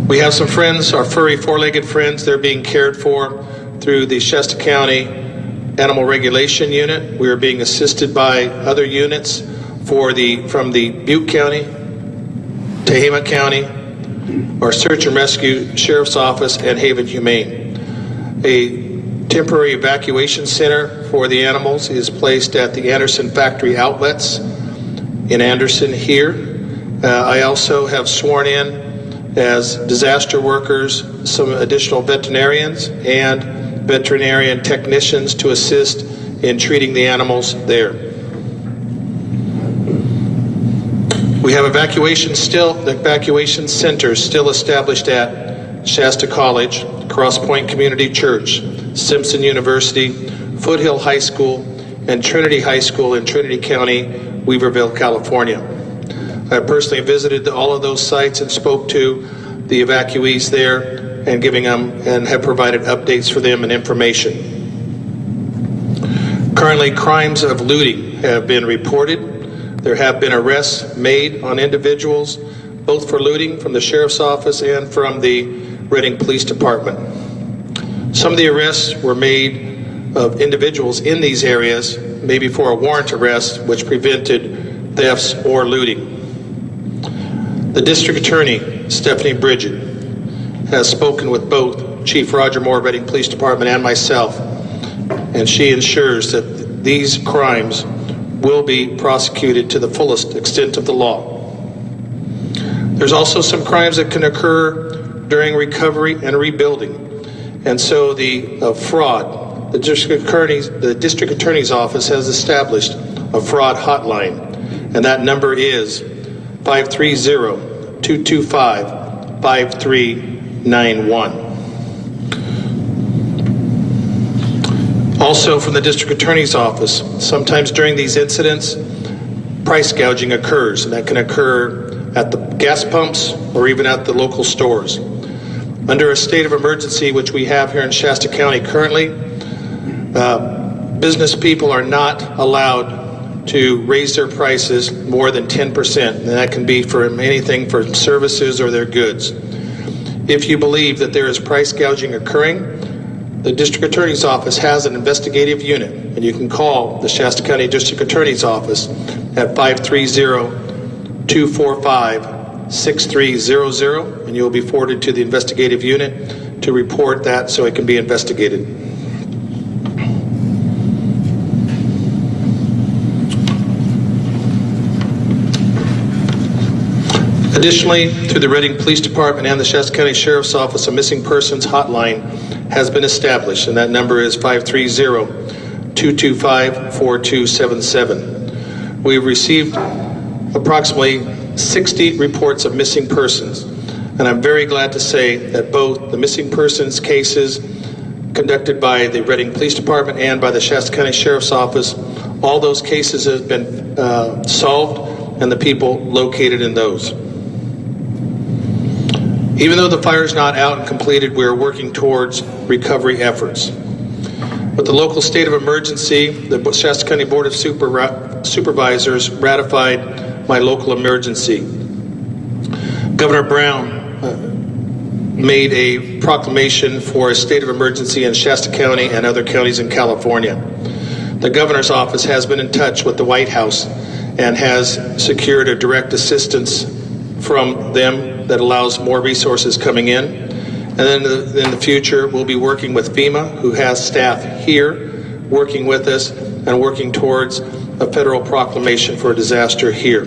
We have some friends, our furry four-legged friends. They're being cared for through the Shasta County Animal Regulation Unit. We are being assisted by other units from the Butte County, Tehama County, our Search and Rescue Sheriff's Office, and Haven Humane. A temporary evacuation center for the animals is placed at the Anderson Factory Outlets in Anderson here. I also have sworn in as disaster workers some additional veterinarians and veterinarian technicians to assist in treating the animals there. We have evacuation centers still established at Shasta College, Cross Point Community Church, Simpson University, Foothill High School, and Trinity High School in Trinity County, Weaverville, California. I personally visited all of those sites and spoke to the evacuees there and have provided updates for them and information. Currently, crimes of looting have been reported. There have been arrests made on individuals, both for looting from the Sheriff's Office and from the Reading Police Department. Some of the arrests were made of individuals in these areas, maybe for a warrant arrest, which prevented thefts or looting. The District Attorney, Stephanie Bridget, has spoken with both Chief Roger Moore, Reading Police Department, and myself, and she ensures that these crimes will be prosecuted to the fullest extent of the law. There's also some crimes that can occur during recovery and rebuilding, and so the fraud, the District Attorney's Office has established a fraud hotline, and that number is 530-225-5391. Also from the District Attorney's Office, sometimes during these incidents, price gouging occurs, and that can occur at the gas pumps or even at the local stores. Under a state of emergency, which we have here in Shasta County currently, business people are not allowed to raise their prices more than 10%, and that can be for anything for services or their goods. If you believe that there is price gouging occurring, the District Attorney's Office has an investigative unit, and you can call the Shasta County District Attorney's Office at 530-245-6300, and you'll be forwarded to the investigative unit to report that so it can be investigated. Additionally, through the Reading Police Department and the Shasta County Sheriff's Office, a missing persons hotline has been established, and that number is 530-225-4277. We've received approximately 60 reports of missing persons, and I'm very glad to say that both the missing persons cases conducted by the Reading Police Department and by the Shasta County Sheriff's Office, all those cases have been solved and the people located in those. Even though the fire is not out and completed, we are working towards recovery efforts. With the local state of emergency, the Shasta County Board of Supervisors ratified my local emergency. Governor Brown made a proclamation for a state of emergency in Shasta County and other counties in California. The governor's office has been in touch with the White House and has secured a direct assistance from them that allows more resources coming in. And then in the future, we'll be working with FEMA, who has staff here, working with us and working towards a federal proclamation for a disaster here.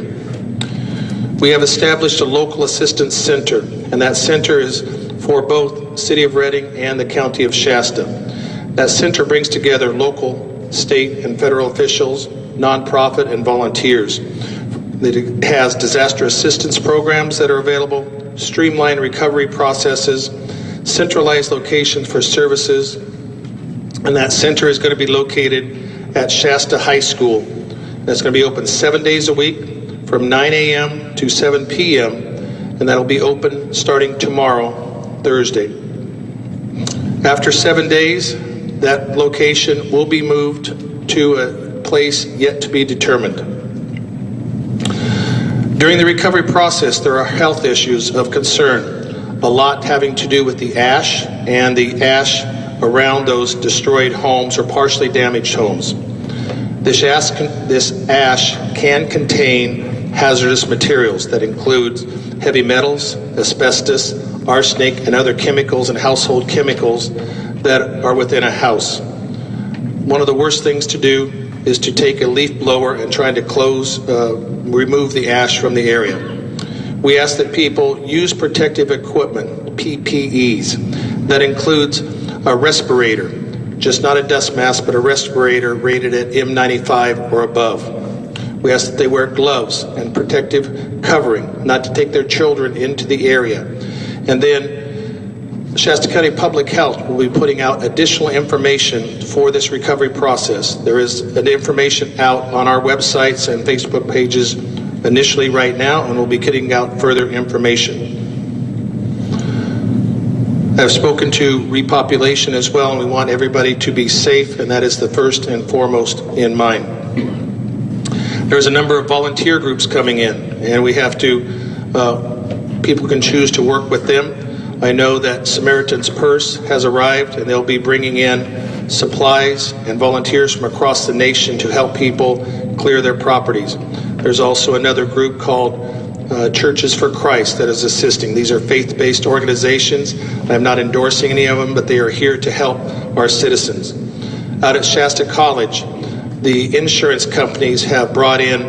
We have established a local assistance center, and that center is for both City of Reading and the County of Shasta. That center brings together local, state, and federal officials, nonprofit, and volunteers. It has disaster assistance programs that are available, streamlined recovery processes, centralized locations for services, and that center is going to be located at Shasta High School. That's going to be open 7 days a week from 9 a.m. to 7 p.m., and that'll be open starting tomorrow, Thursday. After 7 days, that location will be moved to a place yet to be determined. During the recovery process, there are health issues of concern. a lot having to do with the ash and the ash around those destroyed homes or partially damaged homes. This ash can contain hazardous materials that include heavy metals, asbestos, arsenic, and other chemicals and household chemicals that are within a house. One of the worst things to do is to take a leaf blower and try to remove the ash from the area. We ask that people use protective equipment, PPEs, that includes a respirator, just not a dust mask, but a respirator rated at M95 or above. We ask that they wear gloves and protective covering, not to take their children into the area. And then Shasta County Public Health will be putting out additional information for this recovery process. There is an information out on our websites and Facebook pages initially right now, and we'll be getting out further information. I've spoken to repopulation as well, and we want everybody to be safe, and that is the first and foremost in mind. There's a number of volunteer groups coming in, and we have to, people can choose to work with them. I know that Samaritan's Purse has arrived, and they'll be bringing in supplies and volunteers from across the nation to help people clear their properties. There's also another group called Churches for Christ that is assisting. These are faith-based organizations. I'm not endorsing any of them, but they are here to help our citizens. Out at Shasta College, the insurance companies have brought in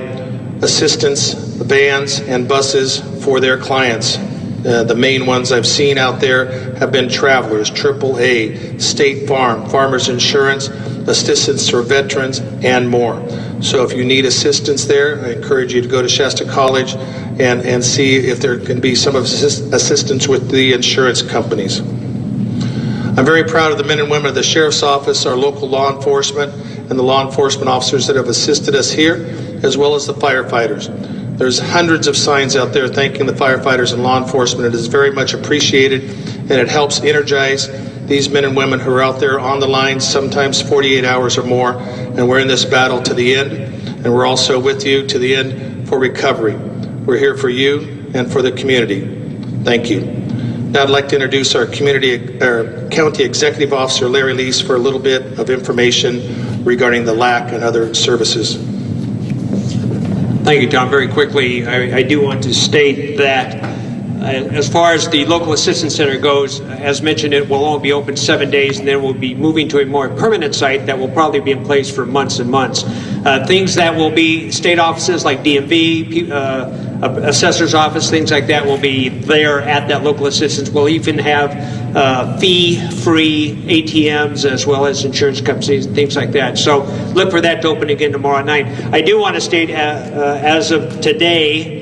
assistance vans and buses for their clients. The main ones I've seen out there have been Travelers, AAA, State Farm, Farmers Insurance, assistance for veterans, and more. So if you need assistance there, I encourage you to go to Shasta College and see if there can be some assistance with the insurance companies. I'm very proud of the men and women of the Sheriff's Office, our local law enforcement, and the law enforcement officers that have assisted us here, as well as the firefighters. There's hundreds of signs out there thanking the firefighters and law enforcement. It is very much appreciated, and it helps energize these men and women who are out there on the line, sometimes 48 hours or more, and we're in this battle to the end, and we're also with you to the end for recovery. We're here for you and for the community. Thank you. Now I'd like to introduce our County Executive Officer, Larry Lease, for a little bit of information regarding the LAC and other services. Thank you, Tom. Very quickly, I do want to state that as far as the Local Assistance Center goes, as mentioned, it will only be open 7 days, and then we'll be moving to a more permanent site that will probably be in place for months and months. Things that will be state offices like DMV, assessor's office, things like that will be there at that local assistance. We'll even have fee-free ATMs as well as insurance companies and things like that. So look for that to open again tomorrow night. I do want to state, as of today,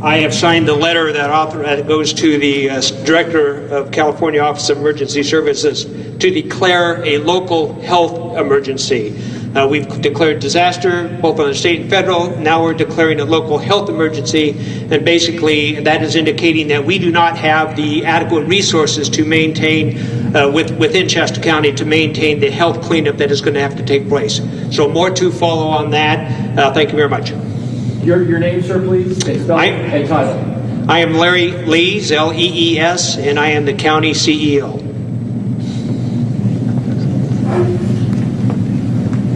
I have signed the letter that goes to the Director of California Office of Emergency Services to declare a local health emergency. We've declared disaster, both on the state and federal. Now we're declaring a local health emergency, and basically that is indicating that we do not have the adequate resources to maintain, within Shasta County, to maintain the health cleanup that is going to have to take place. So more to follow on that. Thank you very much. Your name, sir, please, and title. I am Larry Lees, L-E-E-S, and I am the county CEO.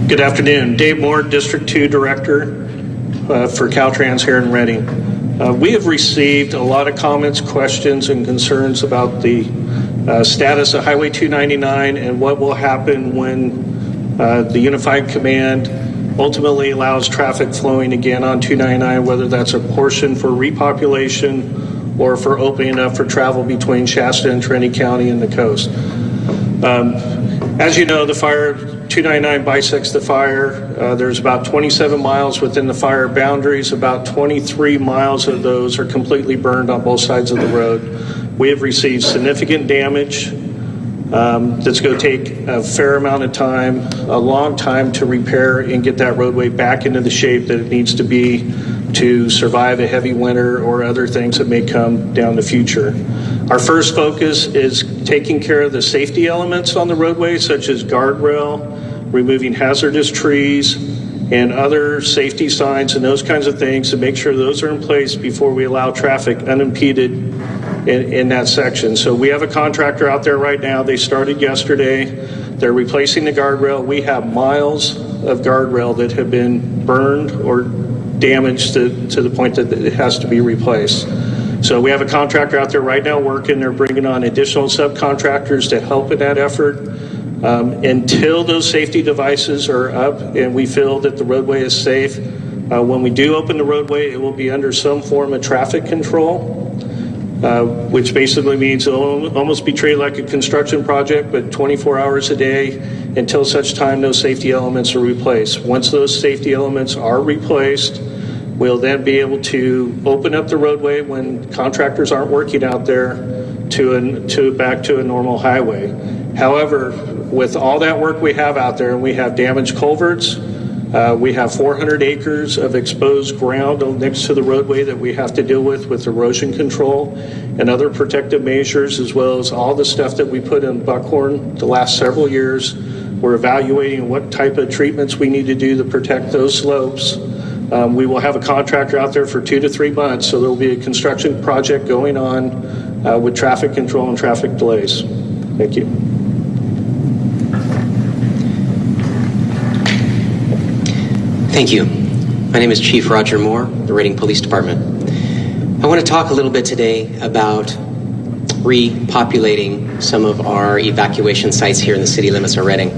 Good afternoon. Dave Moore, District 2 Director for Caltrans here in Reading. We have received a lot of comments, questions, and concerns about the status of Highway 299 and what will happen when the Unified Command ultimately allows traffic flowing again on 299, whether that's a portion for repopulation or for opening up for travel between Shasta and Trinity County and the coast. As you know, the fire 299 bisects the fire. There's about 27 miles within the fire boundaries. About 23 miles of those are completely burned on both sides of the road. We have received significant damage that's going to take a fair amount of time, a long time to repair and get that roadway back into the shape that it needs to be to survive a heavy winter or other things that may come down the future. Our first focus is taking care of the safety elements on the roadway, such as guardrail, removing hazardous trees, and other safety signs and those kinds of things to make sure those are in place before we allow traffic unimpeded in that section. So we have a contractor out there right now. They started yesterday. They're replacing the guardrail. We have miles of guardrail that have been burned or damaged to the point that it has to be replaced. So we have a contractor out there right now working. They're bringing on additional subcontractors to help in that effort. Until those safety devices are up and we feel that the roadway is safe, when we do open the roadway, it will be under some form of traffic control, which basically means it'll almost be treated like a construction project, but 24 hours a day until such time those safety elements are replaced. Once those safety elements are replaced, we'll then be able to open up the roadway when contractors aren't working out there to back to a normal highway. However, with all that work we have out there, and we have damaged culverts, we have 400 acres of exposed ground next to the roadway that we have to deal with erosion control and other protective measures, as well as all the stuff that we put in Buckhorn the last several years. We're evaluating what type of treatments we need to do to protect those slopes. We will have a contractor out there for 2 to 3 months, so there will be a construction project going on with traffic control and traffic delays. Thank you. Thank you. My name is Chief Roger Moore, the Reading Police Department. I want to talk a little bit today about repopulating some of our evacuation sites here in the city limits of Reading.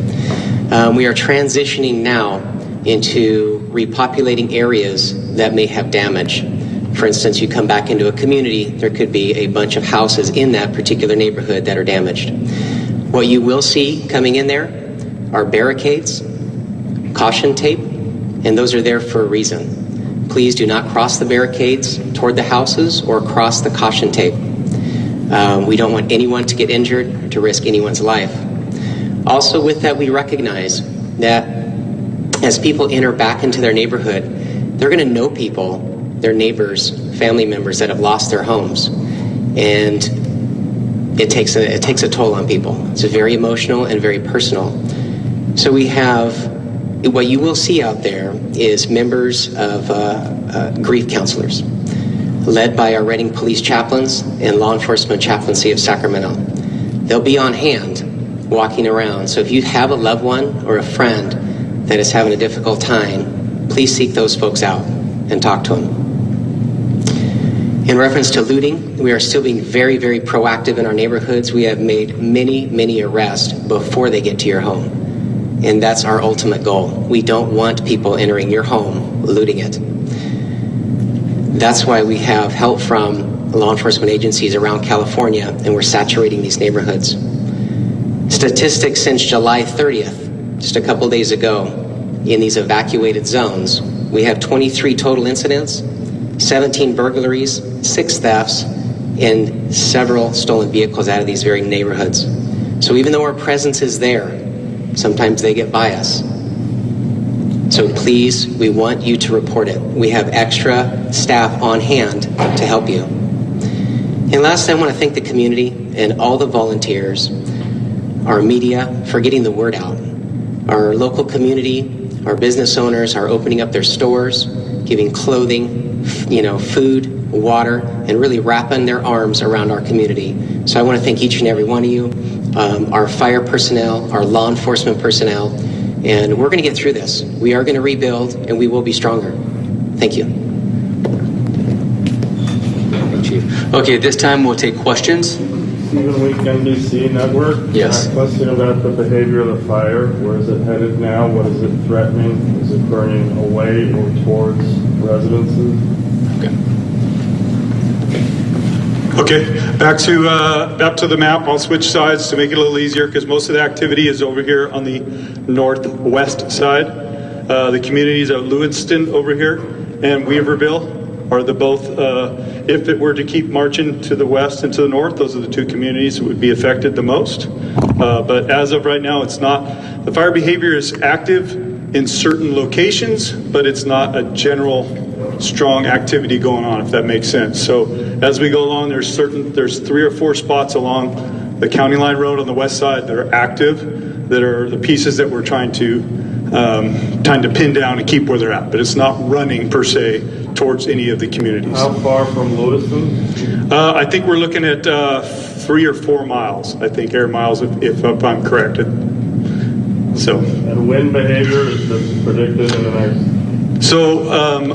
We are transitioning now into repopulating areas that may have damage. For instance, you come back into a community, there could be a bunch of houses in that particular neighborhood that are damaged. What you will see coming in there are barricades, caution tape, and those are there for a reason. Please do not cross the barricades toward the houses or cross the caution tape. We don't want anyone to get injured or to risk anyone's life. Also with that, we recognize that as people enter back into their neighborhood, they're going to know people, their neighbors, family members that have lost their homes. And it takes a toll on people. It's very emotional and very personal. So we have, what you will see out there is members of grief counselors, led by our Reading Police Chaplains and Law Enforcement Chaplaincy of Sacramento. They'll be on hand, walking around. So if you have a loved one or a friend that is having a difficult time, please seek those folks out and talk to them. In reference to looting, we are still being very, very proactive in our neighborhoods. We have made many, many arrests before they get to your home. And that's our ultimate goal. We don't want people entering your home, looting it. That's why we have help from law enforcement agencies around California, and we're saturating these neighborhoods. Statistics since July 30th, just a couple days ago, in these evacuated zones, we have 23 total incidents, 17 burglaries, 6 thefts, and several stolen vehicles out of these very neighborhoods. So even though our presence is there, sometimes they get by us. So please, we want you to report it. We have extra staff on hand to help you. And last, I want to thank the community and all the volunteers, our media, for getting the word out. Our local community, our business owners are opening up their stores, giving clothing, food, water, and really wrapping their arms around our community. So I want to thank each and every one of you, our fire personnel, our law enforcement personnel, and we're going to get through this. We are going to rebuild, and we will be stronger. Thank you. Thank you. Okay, at this time we'll take questions. Stephen Week, NBC Network. Yes. Question about the behavior of the fire. Where is it headed now? What is it threatening? Is it burning away or towards residences? Okay, back to the map. I'll switch sides to make it a little easier because most of the activity is over here on the northwest side. The communities of Lewiston over here and Weaverville are the both, if it were to keep marching to the west and to the north, those are the two communities that would be affected the most. But as of right now, it's not. The fire behavior is active in certain locations, but it's not a general strong activity going on, if that makes sense. So as we go along, there's 3 or 4 spots along the County Line Road on the west side that are active, that are the pieces that we're trying to pin down and keep where they're at. But it's not running per se towards any of the communities. How far from Lewiston? I think we're looking at 3 or 4 miles, I think, air miles, if I'm correct. So. And wind behavior that's predicted in the next? So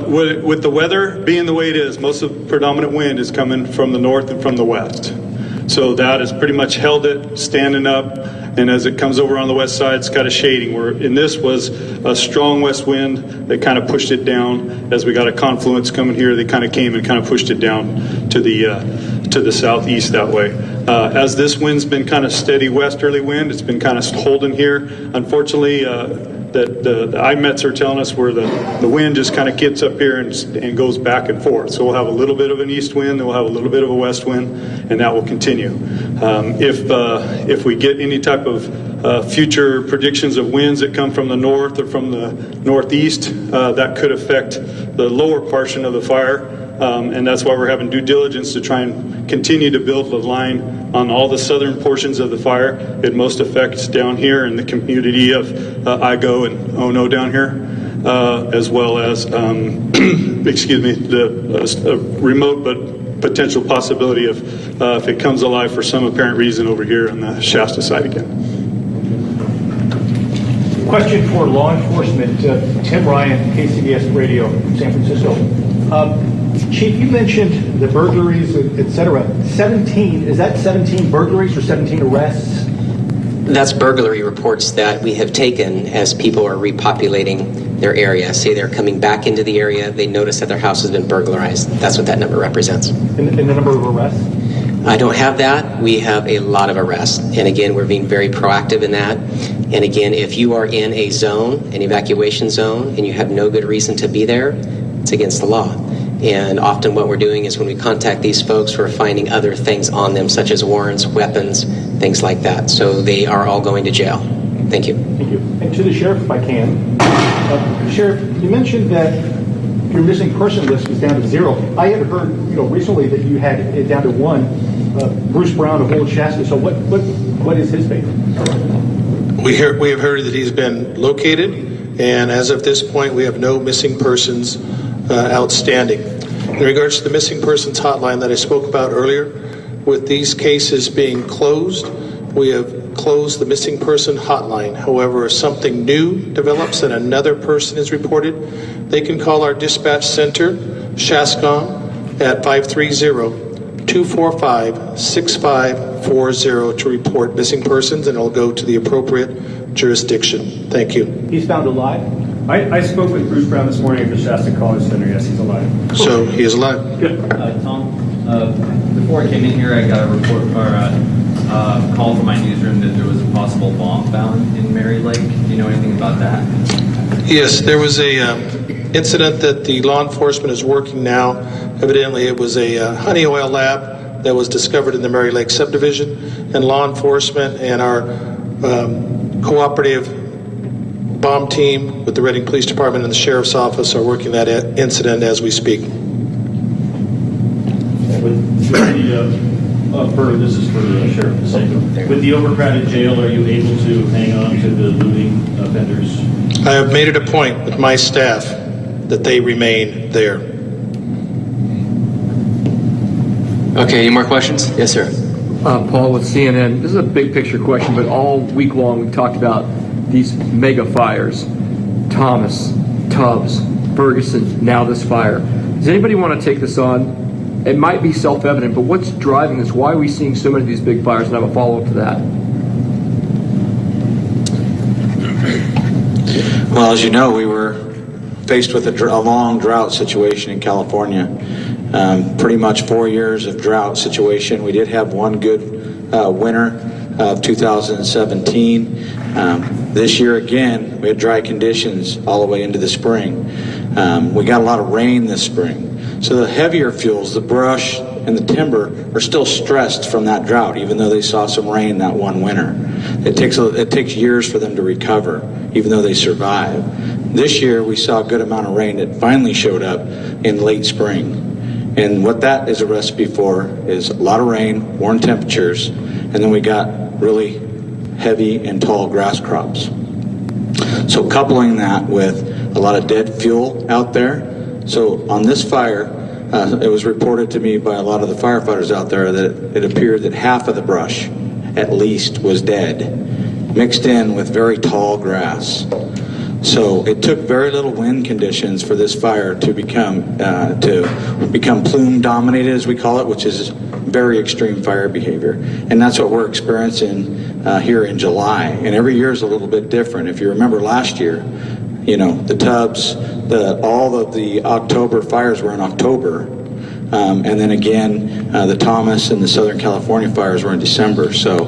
with the weather being the way it is, most of the predominant wind is coming from the north and from the west. So that has pretty much held it standing up, and as it comes over on the west side, it's kind of shading. And this was a strong west wind that kind of pushed it down. As we got a confluence coming here, they kind of came and kind of pushed it down to the southeast that way. As this wind's been kind of steady westerly wind, it's been kind of holding here. Unfortunately, that the IMETs are telling us where the wind just kind of gets up here and goes back and forth. So we'll have a little bit of an east wind, then we'll have a little bit of a west wind, and that will continue. If we get any type of future predictions of winds that come from the north or from the northeast, that could affect the lower portion of the fire. And that's why we're having due diligence to try and continue to build the line on all the southern portions of the fire. It most affects down here in the community of Igo and Ono down here, as well as, excuse me, the remote but potential possibility of if it comes alive for some apparent reason over here on the Shasta side again. Question for law enforcement. Tim Ryan, KCBS Radio, San Francisco. Chief, you mentioned the burglaries, et cetera. 17, is that 17 burglaries or 17 arrests? That's burglary reports that we have taken as people are repopulating their area. Say they're coming back into the area, they notice that their house has been burglarized. That's what that number represents. And the number of arrests? I don't have that. We have a lot of arrests. And again, we're being very proactive in that. And again, if you are in a zone, an evacuation zone, and you have no good reason to be there, it's against the law. And often what we're doing is when we contact these folks, we're finding other things on them, such as warrants, weapons, things like that. So they are all going to jail. Thank you. Thank you. And to the sheriff, if I can. Sheriff, you mentioned that your missing person list was down to 0. I had heard, recently that you had it down to 1. Bruce Brown of Old Shasta. So what is his fate? We have heard that he's been located, and as of this point, we have no missing persons outstanding. In regards to the missing persons hotline that I spoke about earlier, with these cases being closed, we have closed the missing person hotline. However, if something new develops and another person is reported, they can call our dispatch center, SHASCOM, at 530-245-6540 to report missing persons, and it'll go to the appropriate jurisdiction. Thank you. He's found alive? I spoke with Bruce Brown this morning at the Shasta College Center. Yes, he's alive. So he is alive. Good. Tom, before I came in here, I got a report or a call from my newsroom that there was a possible bomb found in Mary Lake. Do you know anything about that? Yes, there was a incident that the law enforcement is working now. Evidently, it was a honey oil lab that was discovered in the Mary Lake subdivision, and law enforcement and our cooperative bomb team with the Reading Police Department and the Sheriff's Office are working that incident as we speak. This is for the Sheriff. With the overcrowded jail, are you able to hang on to the looting offenders? I have made it a point with my staff that they remain there. Okay, any more questions? Yes, sir. Paul with CNN. This is a big picture question, but all week long we've talked about these mega fires. Thomas, Tubbs, Ferguson, now this fire. Does anybody want to take this on? It might be self-evident, but what's driving this? Why are we seeing so many of these big fires? And I have a follow-up to that. Well, as you know, we were faced with a long drought situation in California. Pretty much 4 years of drought situation. We did have one good winter of 2017. This year again, we had dry conditions all the way into the spring. We got a lot of rain this spring. So the heavier fuels, the brush and the timber, are still stressed from that drought, even though they saw some rain that one winter. It takes years for them to recover, even though they survive. This year, we saw a good amount of rain that finally showed up in late spring. And what that is a recipe for is a lot of rain, warm temperatures, and then we got really heavy and tall grass crops. So coupling that with a lot of dead fuel out there, So on this fire, it was reported to me by a lot of the firefighters out there that it appeared that half of the brush, at least, was dead, mixed in with very tall grass. So it took very little wind conditions for this fire to become plume dominated, as we call it, which is very extreme fire behavior. And that's what we're experiencing here in July. And every year is a little bit different. If you remember last year, you know, the Tubbs, all of the October fires were in October. And then again, the Thomas and the Southern California fires were in December. So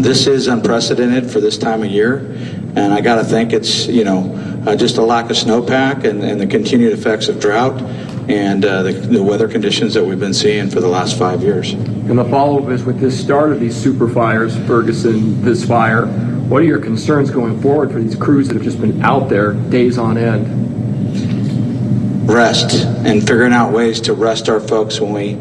this is unprecedented for this time of year. And I got to think it's, you know, just a lack of snowpack and the continued effects of drought and the weather conditions that we've been seeing for the last 5 years. And the follow-up is, with this start of these super fires, Ferguson, this fire, what are your concerns going forward for these crews that have just been out there days on end? Rest and figuring out ways to rest our folks when we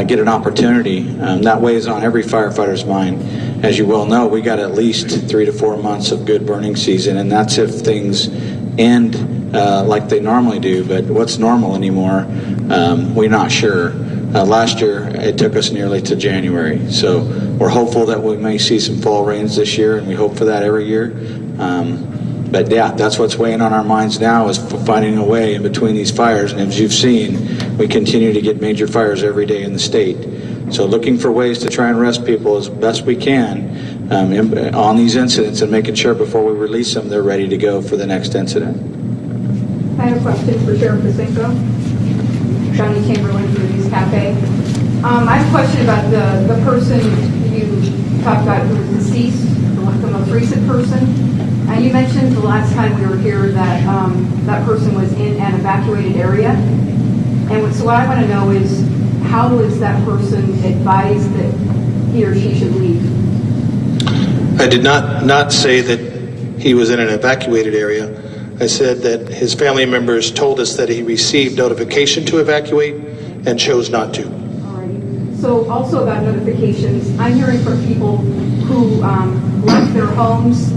get an opportunity. That weighs on every firefighter's mind. As you well know, we got at least 3 to 4 months of good burning season, and that's if things end like they normally do. But what's normal anymore, we're not sure. Last year, it took us nearly to January. So we're hopeful that we may see some fall rains this year, and we hope for that every year. But yeah, that's what's weighing on our minds now, is finding a way in between these fires. And as you've seen, we continue to get major fires every day in the state. So looking for ways to try and rest people as best we can on these incidents, and making sure before we release them, they're ready to go for the next incident. I have a question for Sheriff Pacinko. Johnny Chamberlain from the News Cafe. I have a question about the person you talked about who was deceased, the most recent person. You mentioned the last time we were here that that person was in an evacuated area. And so what I want to know is, how was that person advised that he or she should leave? I did not say that he was in an evacuated area. I said that his family members told us that he received notification to evacuate and chose not to. Alrighty. So also about notifications, I'm hearing from people who left their homes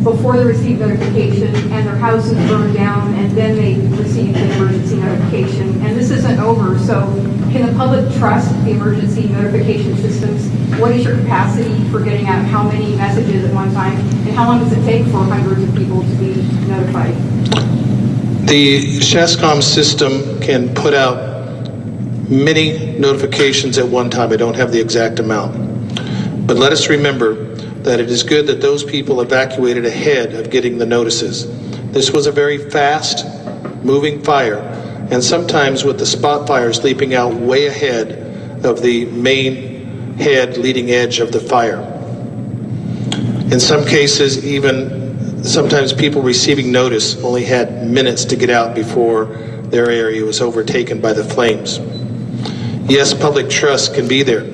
before they received notification, and their houses burned down, and then they received an emergency notification. And this isn't over, so can the public trust the emergency notification systems? What is your capacity for getting out how many messages at one time, and how long does it take for hundreds of people to be notified? The SHASCOM system can put out many notifications at one time. I don't have the exact amount. But let us remember that it is good that those people evacuated ahead of getting the notices. This was a very fast moving fire, and sometimes with the spot fires leaping out way ahead of the main head leading edge of the fire. In some cases, even sometimes people receiving notice only had minutes to get out before their area was overtaken by the flames. Yes, public trust can be there.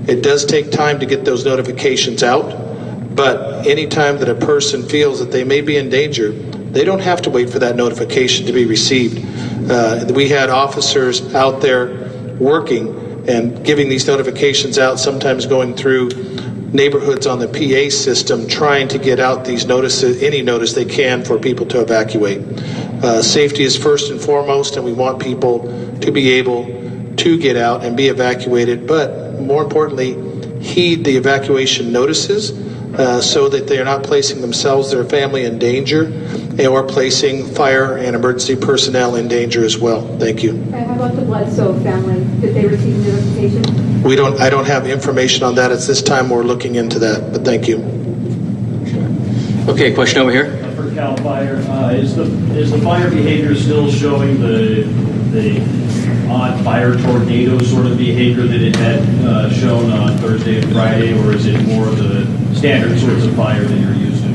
It does take time to get those notifications out, but anytime that a person feels that they may be in danger, they don't have to wait for that notification to be received. We had officers out there working and giving these notifications out, sometimes going through neighborhoods on the PA system, trying to get out these notices, any notice they can for people to evacuate. Safety is first and foremost, and we want people to be able to get out and be evacuated, but more importantly, heed the evacuation notices so that they are not placing themselves, their family in danger, or placing fire and emergency personnel in danger as well. Thank you. Okay, how about the Bledsoe family? Did they receive notification? I don't have information on that at this time. We're looking into that, but thank you. Okay, question over here. For CAL FIRE, is the fire behavior still showing the odd fire tornado sort of behavior that it had shown on Thursday and Friday, or is it more of the standard sorts of fire that you're used to?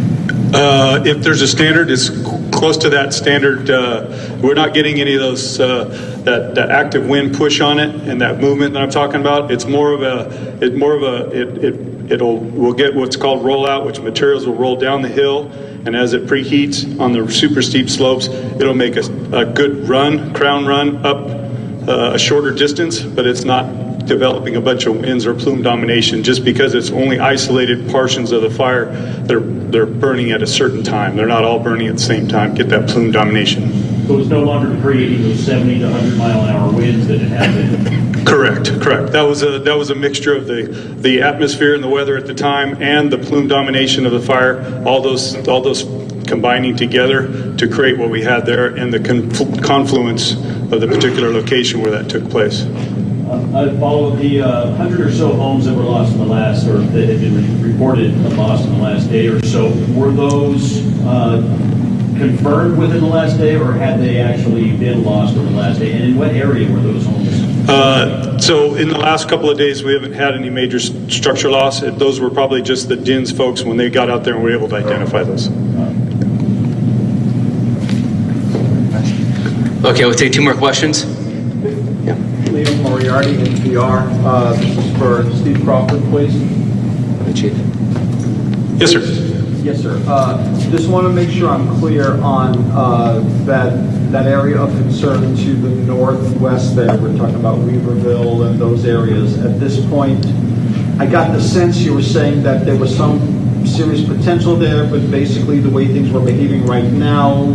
If there's a standard, it's close to that standard. We're not getting any of those that active wind push on it and that movement that I'm talking about. It's more of we'll get what's called rollout, which materials will roll down the hill, and as it preheats on the super steep slopes, it'll make a good crown run up a shorter distance, but it's not developing a bunch of winds or plume domination, just because it's only isolated portions of the fire. They're burning at a certain time. They're not all burning at the same time. Get that plume domination. So it's no longer creating those 70 to 100 mile an hour winds that it had been. Correct. That was a mixture of the atmosphere and the weather at the time and the plume domination of the fire. All those combining together to create what we had there and the confluence of the particular location where that took place. I follow the 100 or so homes that were lost in the last, or that had been reported lost in the last day or so. Were those confirmed within the last day, or had they actually been lost in the last day? And in what area were those homes? So in the last couple of days, we haven't had any major structure loss. Those were probably just the DINS folks when they got out there and were able to identify those. Okay, we'll take two more questions. Liam Moriarty, NPR. This is for Steve Crawford, please. Chief. Yes, sir. Yes, sir. Just want to make sure I'm clear on that area of concern to the northwest there. We're talking about Weaverville and those areas. At this point, I got the sense you were saying that there was some serious potential there, but basically the way things were behaving right now.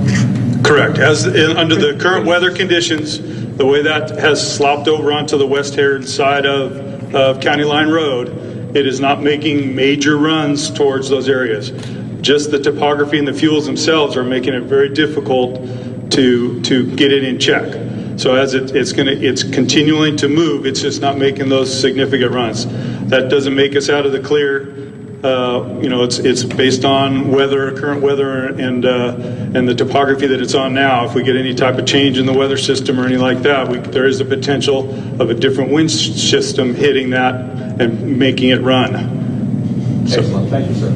Correct. Under the current weather conditions, the way that has slopped over onto the western side of County Line Road, it is not making major runs towards those areas. Just the topography and the fuels themselves are making it very difficult to get it in check. So as it's continuing to move, it's just not making those significant runs. That doesn't make us out of the clear. It's based on current weather, and the topography that it's on now. If we get any type of change in the weather system or anything like that, there is the potential of a different wind system hitting that and making it run. Excellent. Thank you, sir.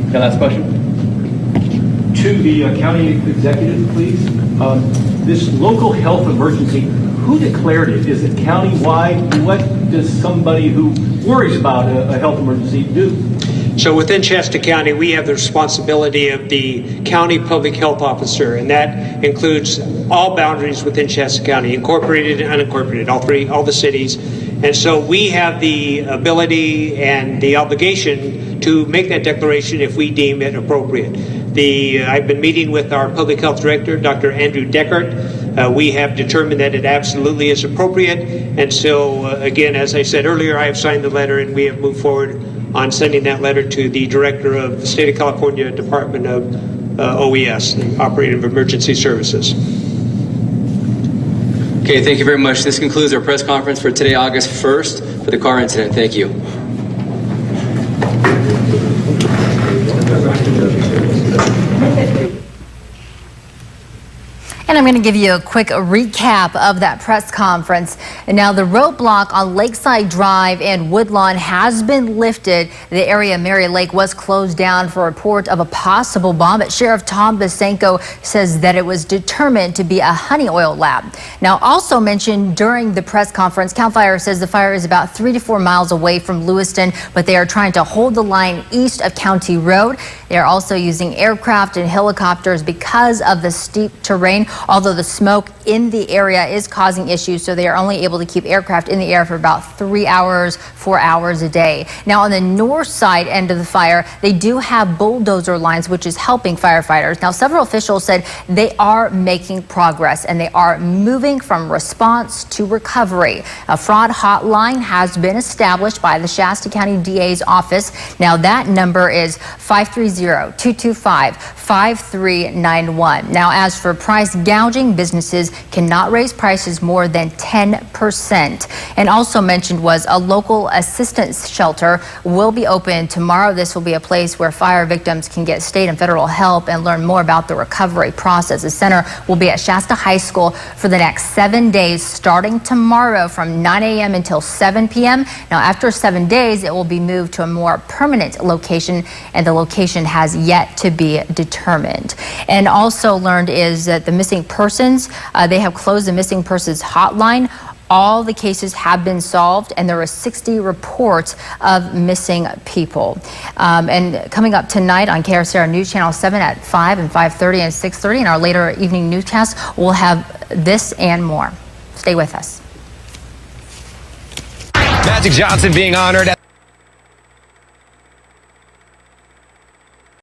Okay, last question. To the county executive, please. This local health emergency, who declared it? Is it countywide? What does somebody who worries about a health emergency do? So within Shasta County, we have the responsibility of the county public health officer, and that includes all boundaries within Shasta County, incorporated and unincorporated, all the cities. And so we have the ability and the obligation to make that declaration if we deem it appropriate. I've been meeting with our public health director, Dr. Andrew Deckert. We have determined that it absolutely is appropriate. And so, again, as I said earlier, I have signed the letter, and we have moved forward on sending that letter to the director of the State of California Department of OES, the Operative Emergency Services. Okay, thank you very much. This concludes our press conference for today, August 1st, for the Carr incident. Thank you. And I'm going to give you a quick recap of that press conference. And now the roadblock on Lakeside Drive and Woodlawn has been lifted. The area of Mary Lake was closed down for a report of a possible bomb, but Sheriff Tom Basenko says that it was determined to be a honey oil lab. Now, also mentioned during the press conference, CAL FIRE says the fire is about 3 to 4 miles away from Lewiston, but they are trying to hold the line east of County Road. They are also using aircraft and helicopters because of the steep terrain. Although the smoke in the area is causing issues, so they are only able to keep aircraft in the air for about 3 hours, 4 hours a day. Now, on the north side end of the fire, they do have bulldozer lines, which is helping firefighters. Now, several officials said they are making progress and they are moving from response to recovery. A fraud hotline has been established by the Shasta County DA's office. Now, that number is 530-225-5391. Now, as for price gouging, businesses cannot raise prices more than 10%. And also mentioned was a local assistance shelter will be open tomorrow. This will be a place where fire victims can get state and federal help and learn more about the recovery process. The center will be at Shasta High School for the next 7 days, starting tomorrow from 9 a.m. until 7 p.m. Now, after 7 days, it will be moved to a more permanent location, and the location has yet to be determined. And also learned is that the missing persons, they have closed the missing persons hotline. All the cases have been solved, and there were 60 reports of missing people. And coming up tonight on KRCR News Channel 7 at 5 and 5:30 and 6:30 in our later evening newscast, we'll have this and more. Stay with us. Magic Johnson being honored